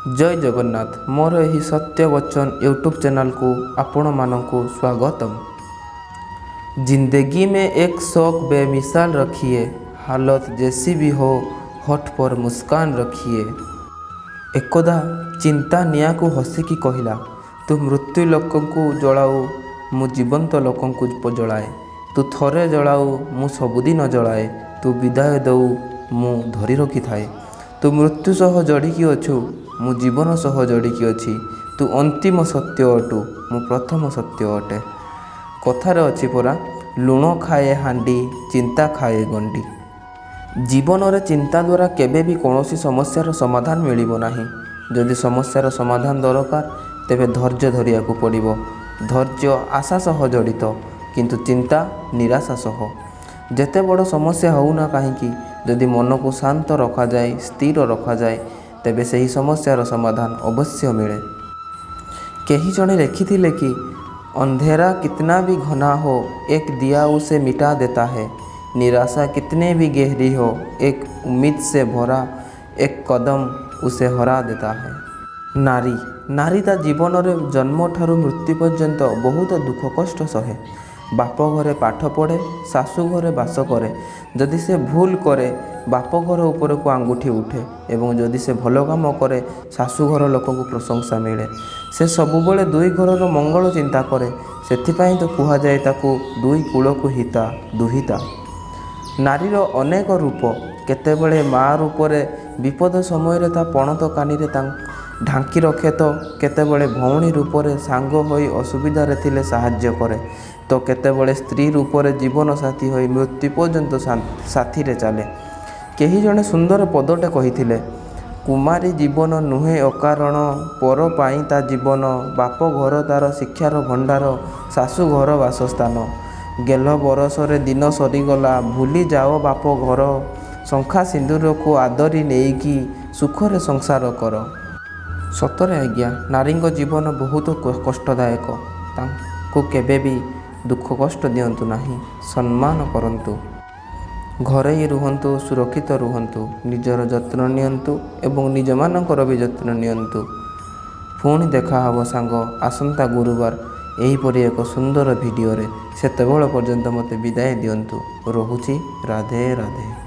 जय जगन्नाथ। मोर यही सत्य बचन यूट्यूब चैनल को आपण मानंकु स्वागतम। जिंदगी में एक शौक बेमिसाल रखिए, हालत जैसी भी हो होठ पर मुस्कान रखिए। एकदा चिंता निया को हसिकी कहला, तू मृत्यु लोकंकु जलाऊ मु जीवंत लोकंकु जलाए। तू थरे जलाऊ मु सबुदिन जलाए। तू विदाय दऊ मु धरी रखी थाए। तू मृत्यु सह जड़िकी अछु मु जीवन सह जड़िकी अछि। तू अंतिम सत्य अटु मु प्रथम सत्य अटे। कथार अछि परा, लुण खाए हांडी चिंता खाए गंडी। जीवन रे चिंता द्वारा केबे भी कौनसी समस्यार समाधान मिलिबो नाही। जदि समस्यार समाधान दरकार तेबे धैर्य धरिया को पड़िबो। धैर्य आशा सह जड़ित, किंतु चिंता निराशा सह। जेते बड़ समस्या होउना काहींकी, जदि मन को शांत रखा जाए, स्थिर रखा जाए, तेबे सही समस्यार समाधान अवश्य मिले। कहीं जने लिखिथिले कि अंधेरा कितना भी घना हो एक दिया उसे मिटा देता है। निराशा कितने भी गहरी हो एक उम्मीद से भरा एक कदम उसे हरा देता है। नारी ता जीवन रे जन्म ठारू मृत्यु पर्यंत बहुत दुख कष्ट सहे। बाप घरे पाठ पढ़े, शाशु घरे बास करे। जदि से भूल करे बाप घर ऊपर को आंगुठी उठे, एवं जदि से भल काम करे शाशु घर लोक को प्रशंसा मिले। से सबुबले दुई घरर मंगल चिंता करे। सेथिपाई तो कुहा जाए ताकू दुई कूल को हिता दुहिता। नारीर अनेक रूप, केतेबेले माँ रूपरे विपद समय ता पणत कानी रे ढांकी रखे, तो केतेबेले भौणी रूपरे सांग होई असुविधा थिले साहाय्य करे, तो केतेबेले स्त्री रूपरे जीवन साथी होई मृत्यु पर्यंत साथी रे चले। केही जने सुंदर पदटे कहिथिले, कुमारी जीवन नुहे अकारण, पर पाई ता जीवन। बाप घर तार शिक्षार भंडार, शाशु घर बासस्थान। गेल बरसरे दिन सरीगला, भूली जाओ बाप घर। शंखा सिंदूर को आदरी नेईकी सुखरे संसार कर। सतरे आज्ञा, नारींग जीवन बहुत कष्टदायक। तांको केबे भी दुख कष्ट दियंतु नाही, सम्मान करंतु। घरे ही रुहंतु, सुरक्षित रुहंतु, निजर जत्न नियंतु एवं निज मानकर भी जत्न नियंतु। पुणी देखा हब सांग आसंता गुरुवार एहीपरि एक सुंदर भिडियो रे। सेतेबेଳ पर्यंत मते विदाय दियंतु। रहुछि। राधे राधे।